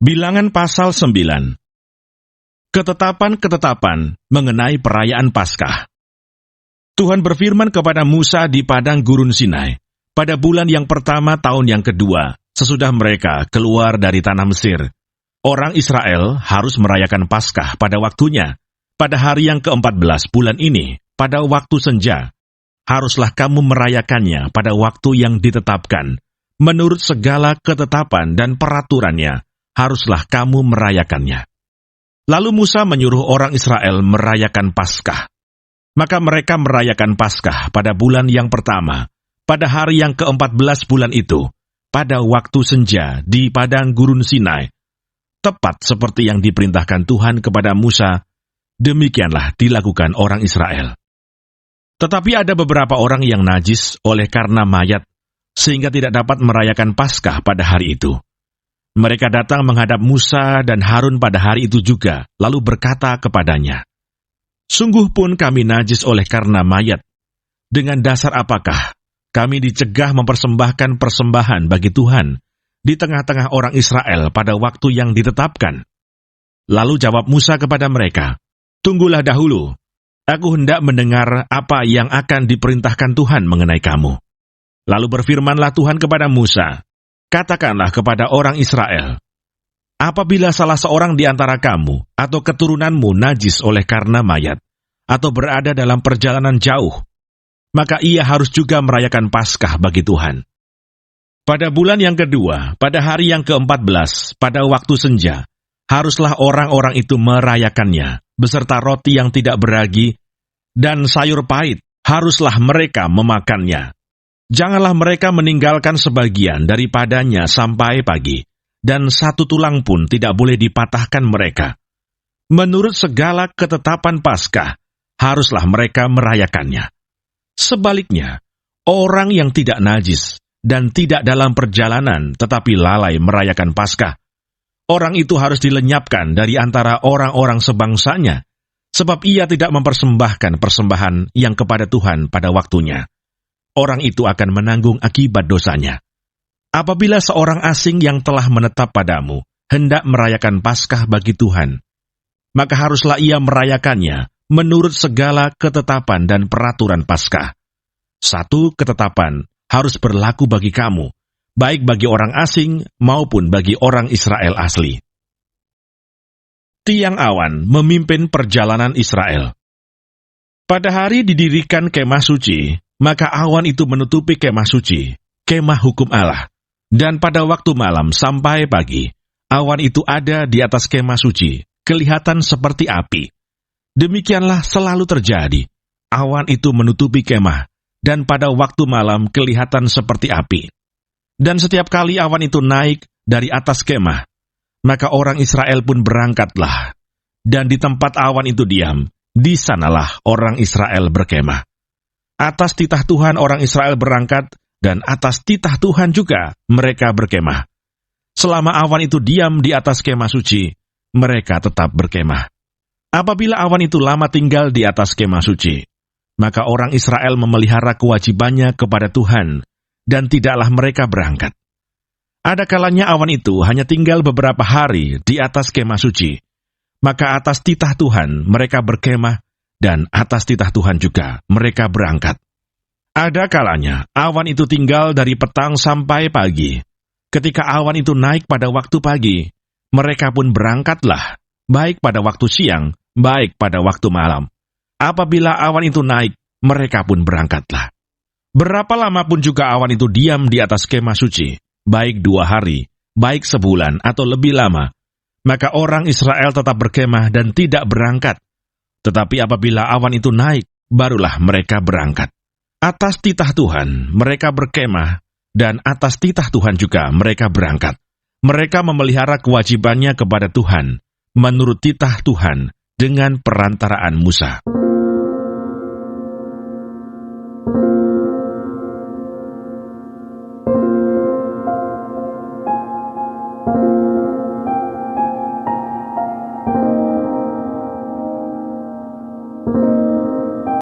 Bilangan pasal 9. Ketetapan-ketetapan mengenai perayaan Paskah. Tuhan berfirman kepada Musa di padang gurun Sinai, pada bulan yang pertama tahun yang kedua, sesudah mereka keluar dari tanah Mesir. Orang Israel harus merayakan Paskah pada waktunya, pada hari yang ke-14 bulan ini, pada waktu senja. Haruslah kamu merayakannya pada waktu yang ditetapkan, menurut segala ketetapan dan peraturannya. Haruslah kamu merayakannya. Lalu Musa menyuruh orang Israel merayakan Paskah. Maka mereka merayakan Paskah pada bulan yang pertama, pada hari yang ke-14 bulan itu, pada waktu senja di padang gurun Sinai. Tepat seperti yang diperintahkan Tuhan kepada Musa, demikianlah dilakukan orang Israel. Tetapi ada beberapa orang yang najis oleh karena mayat, sehingga tidak dapat merayakan Paskah pada hari itu. Mereka datang menghadap Musa dan Harun pada hari itu juga, lalu berkata kepadanya, "Sungguh pun kami najis oleh karena mayat. Dengan dasar apakah kami dicegah mempersembahkan persembahan bagi Tuhan di tengah-tengah orang Israel pada waktu yang ditetapkan?" Lalu jawab Musa kepada mereka, "Tunggulah dahulu, aku hendak mendengar apa yang akan diperintahkan Tuhan mengenai kamu." Lalu berfirmanlah Tuhan kepada Musa, "Katakanlah kepada orang Israel, apabila salah seorang di antara kamu atau keturunanmu najis oleh karena mayat, atau berada dalam perjalanan jauh, maka ia harus juga merayakan Paskah bagi Tuhan. Pada bulan yang kedua, pada hari yang ke-14, pada waktu senja, haruslah orang-orang itu merayakannya, beserta roti yang tidak beragi, dan sayur pahit, haruslah mereka memakannya. Janganlah mereka meninggalkan sebagian daripadanya sampai pagi, dan satu tulang pun tidak boleh dipatahkan mereka. Menurut segala ketetapan Paskah, haruslah mereka merayakannya. Sebaliknya, orang yang tidak najis dan tidak dalam perjalanan tetapi lalai merayakan Paskah, orang itu harus dilenyapkan dari antara orang-orang sebangsanya, sebab ia tidak mempersembahkan persembahan yang kepada Tuhan pada waktunya. Orang itu akan menanggung akibat dosanya. Apabila seorang asing yang telah menetap padamu hendak merayakan Paskah bagi Tuhan, maka haruslah ia merayakannya menurut segala ketetapan dan peraturan Paskah. Satu ketetapan harus berlaku bagi kamu, baik bagi orang asing maupun bagi orang Israel asli. Tiang awan memimpin perjalanan Israel. Pada hari didirikan kemah suci, maka awan itu menutupi kemah suci, kemah hukum Allah. Dan pada waktu malam sampai pagi, awan itu ada di atas kemah suci, kelihatan seperti api. Demikianlah selalu terjadi. Awan itu menutupi kemah, dan pada waktu malam kelihatan seperti api. Dan setiap kali awan itu naik dari atas kemah, maka orang Israel pun berangkatlah. Dan di tempat awan itu diam, di sanalah orang Israel berkemah. Atas titah Tuhan orang Israel berangkat, dan atas titah Tuhan juga mereka berkemah. Selama awan itu diam di atas kemah suci, mereka tetap berkemah. Apabila awan itu lama tinggal di atas kemah suci, maka orang Israel memelihara kewajibannya kepada Tuhan, dan tidaklah mereka berangkat. Ada kalanya awan itu hanya tinggal beberapa hari di atas kemah suci, maka atas titah Tuhan mereka berkemah, dan atas titah Tuhan juga mereka berangkat. Ada kalanya awan itu tinggal dari petang sampai pagi. Ketika awan itu naik pada waktu pagi, mereka pun berangkatlah, baik pada waktu siang, baik pada waktu malam. Apabila awan itu naik, mereka pun berangkatlah. Berapa lama pun juga awan itu diam di atas kemah suci, baik 2 hari, baik sebulan atau lebih lama, maka orang Israel tetap berkemah dan tidak berangkat. Tetapi apabila awan itu naik, barulah mereka berangkat. Atas titah Tuhan, mereka berkemah, dan atas titah Tuhan juga mereka berangkat. Mereka memelihara kewajibannya kepada Tuhan, menurut titah Tuhan, dengan perantaraan Musa.